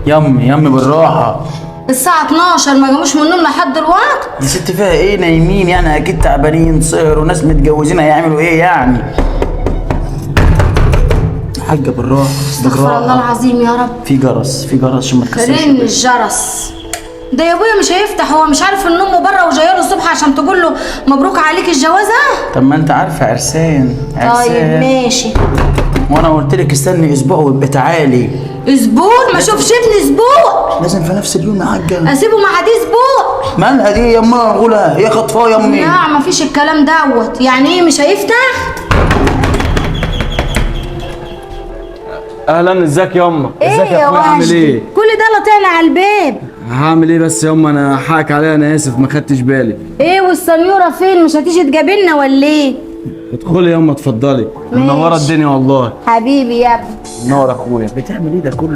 يمي بالراحه. الساعة 12 ما جابوش من النوم لحد دلوقتي. يا ست فيها ايه؟ نايمين يعني اكيد، تعبانين، سهروا، ناس متجوزين هيعملوا ايه يعني؟ حاجه بالراحه استغفر الله العظيم يا رب. في جرس عشان ما تكسرش. رن الجرس ده يا ابويا مش هيفتح، هو مش عارف ان امه بره وجايه له الصبح عشان تقول له مبروك عليك الجوازه. طب ما انت عارفه عرسان. طيب ماشي. وانا قلت لك استني اسبوع ويبقى تعالي. اسبوع؟ ما اشوفش ابني اسبوع. لازم في نفس اليوم يا حاجه. اسيبه مع دي اسبوع؟ مالها دي يا امها؟ غولها هي خطفاه يا امي. لا مفيش الكلام دوت. يعني ايه مش هيفتح؟ اهلا، ازيك ياما؟ ايه ازيك يا اخويا؟ عامل وحشتي؟ ايه؟ كل ده لطينا على الباب. هعمل ايه بس ياما؟ انا حقك عليا، انا اسف ما خدتش بالي. ايه والسنيوره فين؟ مش هتيجي تجابلنا ولا ايه؟ ادخلي ياما اتفضلي، منوره الدنيا والله. حبيبي يا ابني. منور اخويا. بتعمل ايه ده كله؟